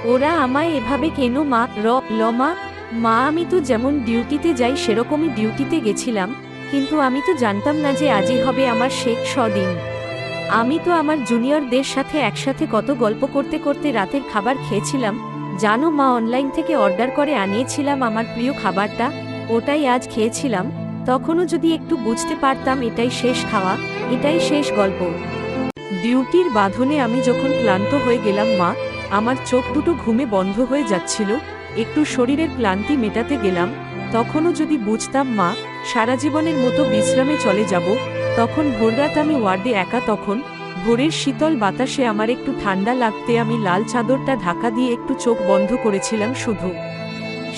ওরা আমায় এভাবে কেন মা? লমা মা, আমি তো যেমন ডিউটিতে যাই সেরকমই ডিউটিতে গেছিলাম, কিন্তু আমি তো জানতাম না যে আজই হবে আমার শেষ দিন। আমি তো আমার জুনিয়রদের সাথে একসাথে কত গল্প করতে করতে রাতের খাবার খেয়েছিলাম। জানো মা, অনলাইন থেকে অর্ডার করে আনিয়েছিলাম আমার প্রিয় খাবারটা, ওটাই আজ খেয়েছিলাম। তখনও যদি একটু বুঝতে পারতাম এটাই শেষ খাওয়া, এটাই শেষ গল্প। ডিউটির বাঁধনে আমি যখন ক্লান্ত হয়ে গেলাম মা, আমার চোখ দুটো ঘুমে বন্ধ হয়ে যাচ্ছিল, একটু শরীরের ক্লান্তি মেটাতে গেলাম, তখনও যদি বুঝতাম মা সারা জীবনের মতো বিশ্রামে চলে যাব। তখন ভোররাত আমি ওয়ার্ডে একা, তখন ভোরের শীতল বাতাসে আমার একটু ঠান্ডা লাগতে আমি লাল চাদরটা ঢাকা দিয়ে একটু চোখ বন্ধ করেছিলাম শুধু।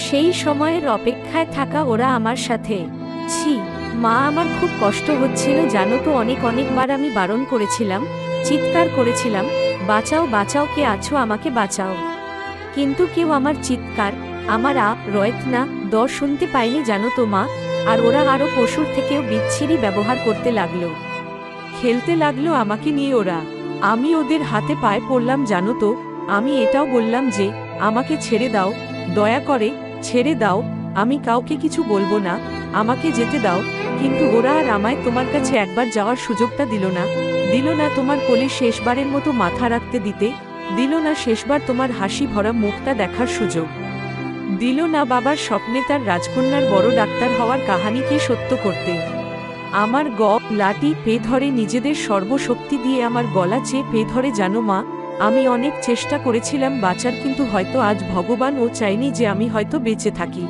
সেই সময়ের অপেক্ষায় থাকা ওরা আমার সাথে। ছি মা, আমার খুব কষ্ট হচ্ছিল জানো তো, অনেকবার আমি বারণ করেছিলাম, চিৎকার করেছিলাম, বাঁচাও বাঁচাও, কে আছো আমাকে বাঁচাও। কিন্তু কেউ আমার চিৎকার, আমার রয়েত না দর শুনতে পায়নি জানো তো মা। আর ওরা আরো পশুর থেকেও বিচ্ছিরি ব্যবহার করতে লাগলো, খেলতে লাগলো আমাকে নিয়ে ওরা। আমি ওদের হাতে পায়ে পড়লাম জানো তো, আমি এটাও বললাম যে আমাকে ছেড়ে দাও, দয়া করে ছেড়ে দাও, আমি কাউকে কিছু বলবো না, আমাকে যেতে দাও। কিন্তু ওরা আর আমায় তোমার কাছে একবার যাওয়ার সুযোগটা দিল না, দিল না তোমার কোলে শেষবারের মতো মাথা রাখতে দিতে, দিল না শেষবার তোমার হাসি ভরা মুখটা দেখার সুযোগ, দিল না বাবার স্বপ্নে তার রাজকন্যার বড় ডাক্তার হওয়ার কাহিনীকে সত্য করতে। আমার লাঠি পে ধরে, নিজেদের সর্বশক্তি দিয়ে আমার গলা চেপে ধরে জানো মা, আমি অনেক চেষ্টা করেছিলাম বাঁচার, কিন্তু হয়তো আজ ভগবান ও চাইনি যে আমি হয়তো বেঁচে থাকি।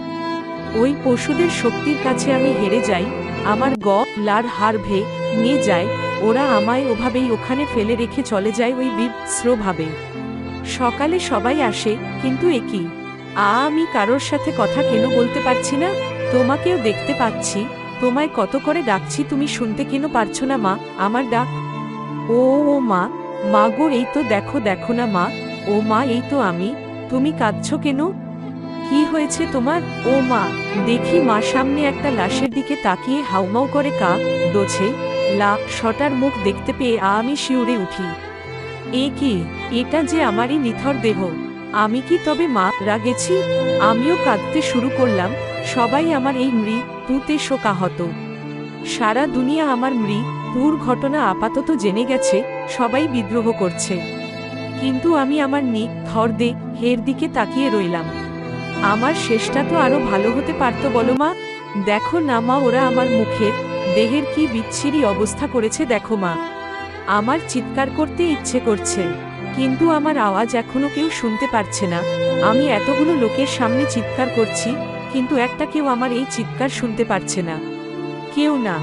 ওই পশুদের শক্তির কাছে আমি হেরে যাই, আমার লার হাড় নিয়ে যায়, ওরা আমায় ওভাবেই ওখানে ফেলে রেখে চলে যায় ওই বিভৎসভাবে। সকালে সবাই আসে, কিন্তু একই আমি কারোর সাথে কথা কেন বলতে পারছি না? তোমাকেও দেখতে পাচ্ছি, তোমায় কত করে ডাকছি, তুমি শুনতে কেন পারছো না মা আমার ডাক? ও ও মা, মা গো, এই তো দেখো দেখো না মা, ও মা এই তো আমি, তুমি কাঁদছো কেন? কি হয়েছে তোমার? ও মা, দেখি মা সামনে একটা লাশের দিকে তাকিয়ে হাউমাউ করে দোছে শটার মুখ দেখতে পেয়ে আমি শিউরে উঠি। এ কি? এটা যে আমারই নিথর দেহ, আমি কি তবে মারা গেছি? আমিও কাঁদতে শুরু করলাম। সবাই আমার এই মৃত্যুতে শোকাহত, সারা দুনিয়া আমার মৃত্যুর ঘটনা আপাতত জেনে গেছে, সবাই বিদ্রোহ করছে, কিন্তু আমি আমার নিথর দেহের দিকে তাকিয়ে রইলাম। আমার শেষটা তো আরো ভালো হতে পারতো বলো মা। দেখো না মা, ওরা আমার মুখের দেহের কি বিচ্ছিরি অবস্থা করেছে দেখো মা। আমার চিৎকার করতে ইচ্ছে করছে, কিন্তু আমার আওয়াজ এখনো কেউ শুনতে পারছে না। আমি এতগুলো লোকের সামনে চিৎকার করছি, কিন্তু একটা কেউ আমার এই চিৎকার শুনতে পারছে না, কেউ না।